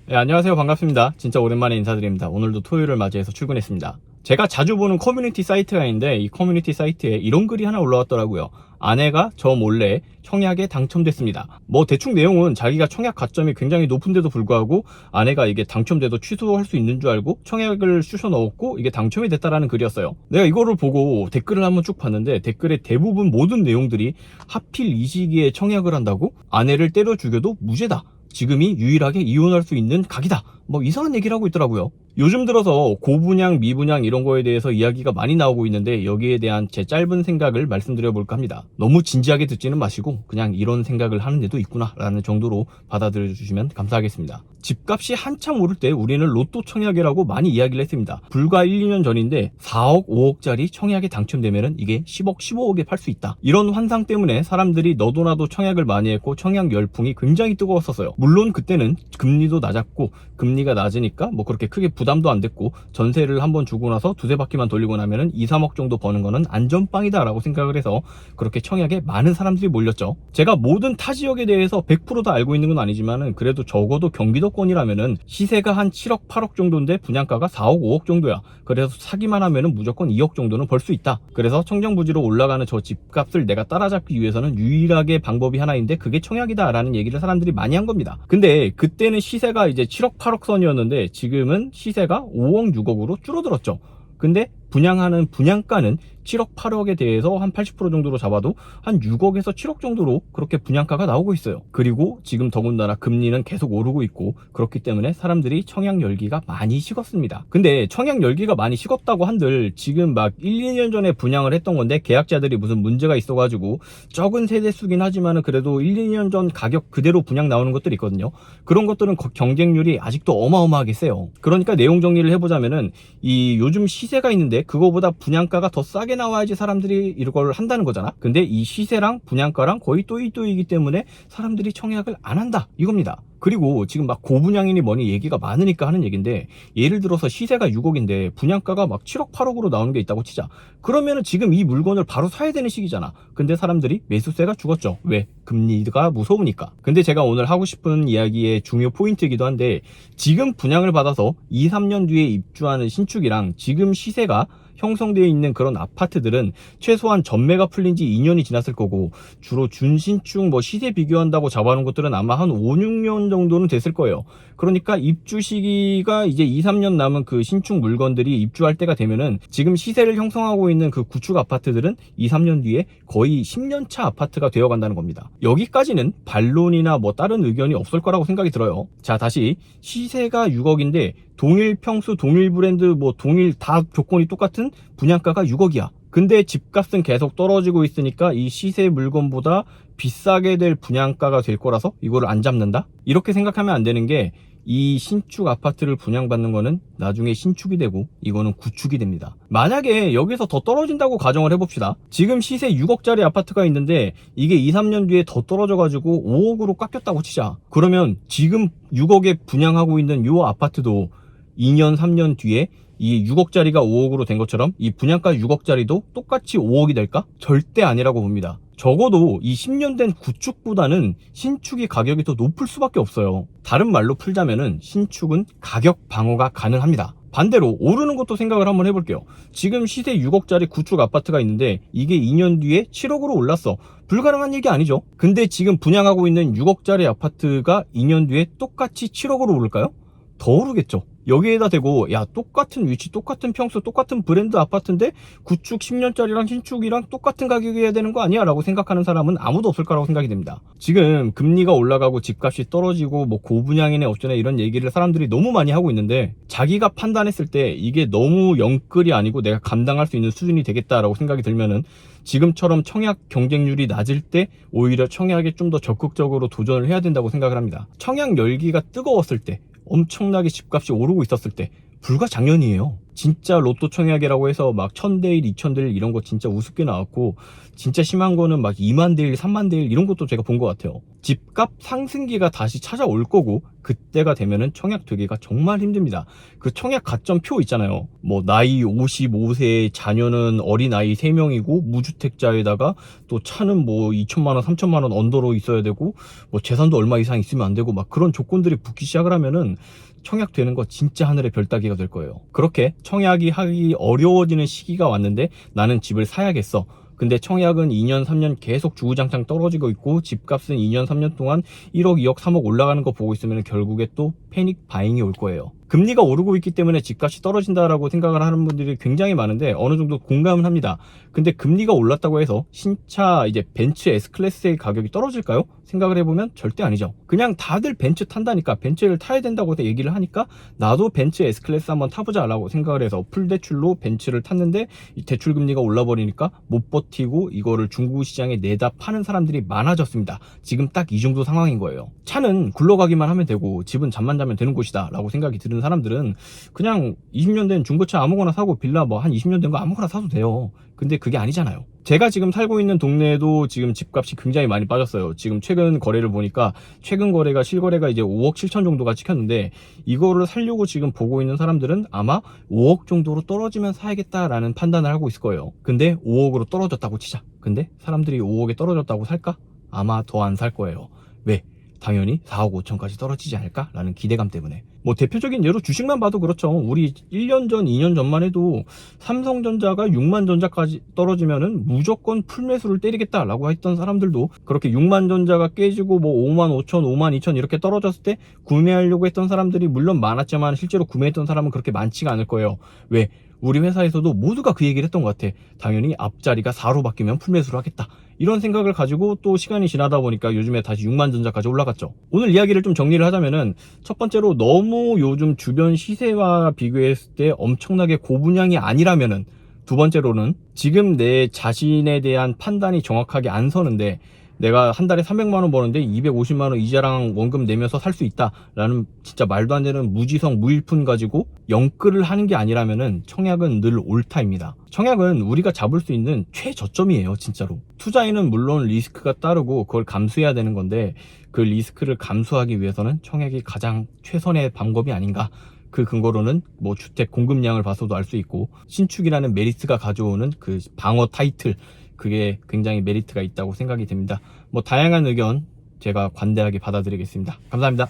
안녕하세요. 반갑습니다. 진짜 오랜만에 인사드립니다. 오늘도 토요일을 맞이해서 출근했습니다. 제가 자주 보는 커뮤니티 사이트가 있는데 이 커뮤니티 사이트에 이런 글이 하나 올라왔더라고요. 아내가 저 몰래 청약에 당첨됐습니다. 뭐 대충 내용은 자기가 청약 가점이 굉장히 높은데도 불구하고 아내가 이게 당첨돼도 취소할 수 있는 줄 알고 청약을 쑤셔 넣었고 이게 당첨이 됐다라는 글이었어요. 내가 이거를 보고 댓글을 한번 쭉 봤는데 댓글의 대부분 모든 내용들이 하필 이 시기에 청약을 한다고? 아내를 때려 죽여도 무죄다. 지금이 유일하게 이혼할 수 있는 각이다. 뭐 이상한 얘기를 하고 있더라고요. 요즘 들어서 고분양, 미분양 이런 거에 대해서 이야기가 많이 나오고 있는데 여기에 대한 제 짧은 생각을 말씀드려 볼까 합니다. 너무 진지하게 듣지는 마시고 그냥 이런 생각을 하는 데도 있구나 라는 정도로 받아들여 주시면 감사하겠습니다. 집값이 한참 오를 때 우리는 로또 청약이라고 많이 이야기를 했습니다. 불과 1, 2년 전인데 4억, 5억짜리 청약에 당첨되면은 이게 10억, 15억에 팔 수 있다. 이런 환상 때문에 사람들이 너도 나도 청약을 많이 했고 청약 열풍이 굉장히 뜨거웠었어요. 물론 그때는 금리도 낮았고 금리가 낮으니까 뭐 그렇게 크게 부담도 안 됐고 전세를 한번 주고 나서 두세 바퀴만 돌리고 나면은 2, 3억 정도 버는 거는 안전빵이다 라고 생각을 해서 그렇게 청약에 많은 사람들이 몰렸죠. 제가 모든 타 지역에 대해서 100% 다 알고 있는 건 아니지만은 그래도 적어도 경기도권이라면은 시세가 한 7억, 8억 정도인데 분양가가 4억, 5억 정도야. 그래서 사기만 하면은 무조건 2억 정도는 벌 수 있다. 그래서 청정부지로 올라가는 저 집값을 내가 따라잡기 위해서는 유일하게 방법이 하나인데 그게 청약이다 라는 얘기를 사람들이 많이 한 겁니다. 근데 그때는 시세가 이제 7억, 8억 선이었는데 지금은 시세가 5억, 6억으로 줄어들었죠. 근데 분양하는 분양가는 7억, 8억에 대해서 한 80% 정도로 잡아도 한 6억에서 7억 정도로 그렇게 분양가가 나오고 있어요. 그리고 지금 더군다나 금리는 계속 오르고 있고 그렇기 때문에 사람들이 청약 열기가 많이 식었습니다. 근데 청약 열기가 많이 식었다고 한들 지금 막 1, 2년 전에 분양을 했던 건데 계약자들이 무슨 문제가 있어가지고 적은 세대수긴 하지만은 그래도 1, 2년 전 가격 그대로 분양 나오는 것들이 있거든요. 그런 것들은 경쟁률이 아직도 어마어마하게 세요. 그러니까 내용 정리를 해보자면은 이 요즘 시세가 있는데 그거보다 분양가가 더 싸게 나와야지 사람들이 이걸 한다는 거잖아. 근데 이 시세랑 분양가랑 거의 또이또이기 때문에 사람들이 청약을 안 한다 이겁니다. 그리고 지금 막 고분양이니 뭐니 얘기가 많으니까 하는 얘기인데 예를 들어서 시세가 6억인데 분양가가 막 7억 8억으로 나오는 게 있다고 치자. 그러면은 지금 이 물건을 바로 사야 되는 시기잖아. 근데 사람들이 매수세가 죽었죠. 왜? 금리가 무서우니까. 근데 제가 오늘 하고 싶은 이야기의 중요 포인트이기도 한데 지금 분양을 받아서 2, 3년 뒤에 입주하는 신축이랑 지금 시세가 형성되어 있는 그런 아파트들은 최소한 전매가 풀린 지 2년이 지났을 거고 주로 준신축 뭐 시세 비교한다고 잡아놓은 것들은 아마 한 5, 6년 정도는 됐을 거예요. 그러니까 입주 시기가 이제 2, 3년 남은 그 신축 물건들이 입주할 때가 되면은 지금 시세를 형성하고 있는 그 구축 아파트들은 2, 3년 뒤에 거의 10년차 아파트가 되어 간다는 겁니다. 여기까지는 반론이나 뭐 다른 의견이 없을 거라고 생각이 들어요. 자, 다시 시세가 6억인데 동일 평수, 동일 브랜드, 뭐 동일 다 조건이 똑같은 분양가가 6억이야. 근데 집값은 계속 떨어지고 있으니까 이 시세 물건보다 비싸게 될 분양가가 될 거라서 이거를 안 잡는다? 이렇게 생각하면 안 되는 게 이 신축 아파트를 분양받는 거는 나중에 신축이 되고 이거는 구축이 됩니다. 만약에 여기서 더 떨어진다고 가정을 해봅시다. 지금 시세 6억짜리 아파트가 있는데 이게 2, 3년 뒤에 더 떨어져가지고 5억으로 깎였다고 치자. 그러면 지금 6억에 분양하고 있는 이 아파트도 2년, 3년 뒤에 이 6억짜리가 5억으로 된 것처럼 이 분양가 6억짜리도 똑같이 5억이 될까? 절대 아니라고 봅니다. 적어도 이 10년 된 구축보다는 신축이 가격이 더 높을 수밖에 없어요. 다른 말로 풀자면은 신축은 가격 방어가 가능합니다. 반대로 오르는 것도 생각을 한번 해볼게요. 지금 시세 6억짜리 구축 아파트가 있는데 이게 2년 뒤에 7억으로 올랐어. 불가능한 얘기 아니죠. 근데 지금 분양하고 있는 6억짜리 아파트가 2년 뒤에 똑같이 7억으로 오를까요? 더 오르겠죠. 여기에다 대고 야 똑같은 위치, 똑같은 평수, 똑같은 브랜드 아파트인데 구축 10년짜리랑 신축이랑 똑같은 가격이어야 되는 거 아니야? 라고 생각하는 사람은 아무도 없을 거라고 생각이 됩니다. 지금 금리가 올라가고 집값이 떨어지고 뭐 고분양이네 어쩌네 이런 얘기를 사람들이 너무 많이 하고 있는데 자기가 판단했을 때 이게 너무 영끌이 아니고 내가 감당할 수 있는 수준이 되겠다라고 생각이 들면은 지금처럼 청약 경쟁률이 낮을 때 오히려 청약에 좀 더 적극적으로 도전을 해야 된다고 생각을 합니다. 청약 열기가 뜨거웠을 때 엄청나게 집값이 오르고 있었을 때 불과 작년이에요. 진짜 로또 청약이라고 해서 막 1000대 1, 2000대 1 이런 거 진짜 우습게 나왔고 진짜 심한 거는 막 2만 대 1, 3만 대 1 이런 것도 제가 본 것 같아요. 집값 상승기가 다시 찾아올 거고, 그때가 되면은 청약 되기가 정말 힘듭니다. 그 청약 가점표 있잖아요. 뭐 나이 55세, 자녀는 어린아이 3명이고 무주택자에다가 또 차는 뭐 2천만 원, 3천만 원 언더로 있어야 되고, 뭐 재산도 얼마 이상 있으면 안 되고, 막 그런 조건들이 붙기 시작을 하면은 청약되는 거 진짜 하늘의 별 따기가 될 거예요. 그렇게 청약이 하기 어려워지는 시기가 왔는데 나는 집을 사야겠어. 근데 청약은 2년, 3년 계속 주구장창 떨어지고 있고, 집값은 2년, 3년 동안 1억, 2억, 3억 올라가는 거 보고 있으면 결국에 또 패닉 바잉이 올 거예요. 금리가 오르고 있기 때문에 집값이 떨어진다라고 생각을 하는 분들이 굉장히 많은데 어느 정도 공감은 합니다. 근데 금리가 올랐다고 해서 신차 이제 벤츠 S클래스의 가격이 떨어질까요? 생각을 해보면 절대 아니죠. 그냥 다들 벤츠 탄다니까, 벤츠를 타야 된다고 얘기를 하니까 나도 벤츠 S클래스 한번 타보자 라고 생각을 해서 풀대출로 벤츠를 탔는데, 이 대출금리가 올라버리니까 못 버티고 이거를 중고시장에 내다 파는 사람들이 많아졌습니다. 지금 딱 이 정도 상황인 거예요. 차는 굴러가기만 하면 되고 집은 잠만 자면 되는 곳이다 라고 생각이 드는 사람들은 그냥 20년 된 중고차 아무거나 사고, 빌라 뭐 한 20년 된 거 아무거나 사도 돼요. 근데 그게 아니잖아요. 제가 지금 살고 있는 동네에도 지금 집값이 굉장히 많이 빠졌어요. 지금 최근 거래를 보니까 최근 거래가, 실거래가 이제 5억 7천 정도가 찍혔는데, 이거를 살려고 지금 보고 있는 사람들은 아마 5억 정도로 떨어지면 사야겠다라는 판단을 하고 있을 거예요. 근데 5억으로 떨어졌다고 치자. 근데 사람들이 5억에 떨어졌다고 살까? 아마 더 안 살 거예요. 왜? 당연히 4억 5천까지 떨어지지 않을까라는 기대감 때문에. 뭐 대표적인 예로 주식만 봐도 그렇죠. 우리 1년 전, 2년 전만 해도 삼성전자가 6만 전자까지 떨어지면은 무조건 풀매수를 때리겠다라고 했던 사람들도, 그렇게 6만 전자가 깨지고 뭐 5만 5천, 5만 2천 이렇게 떨어졌을 때 구매하려고 했던 사람들이 물론 많았지만 실제로 구매했던 사람은 그렇게 많지가 않을 거예요. 왜? 우리 회사에서도 모두가 그 얘기를 했던 것 같아. 당연히 앞자리가 4로 바뀌면 풀매수를 하겠다. 이런 생각을 가지고 또 시간이 지나다 보니까 요즘에 다시 6만 전자까지 올라갔죠. 오늘 이야기를 좀 정리를 하자면은, 첫 번째로 너무 요즘 주변 시세와 비교했을 때 엄청나게 고분양이 아니라면은, 두 번째로는 지금 내 자신에 대한 판단이 정확하게 안 서는데, 내가 한 달에 300만원 버는데 250만원 이자랑 원금 내면서 살 수 있다 라는 진짜 말도 안 되는 무지성 무일푼 가지고 영끌을 하는 게 아니라면은 청약은 늘 옳다입니다. 청약은 우리가 잡을 수 있는 최저점이에요. 진짜로. 투자에는 물론 리스크가 따르고 그걸 감수해야 되는 건데, 그 리스크를 감수하기 위해서는 청약이 가장 최선의 방법이 아닌가. 그 근거로는 뭐 주택 공급량을 봐서도 알 수 있고, 신축이라는 메리트가 가져오는 그 방어 타이틀, 그게 굉장히 메리트가 있다고 생각이 됩니다. 뭐 다양한 의견 제가 관대하게 받아들이겠습니다. 감사합니다.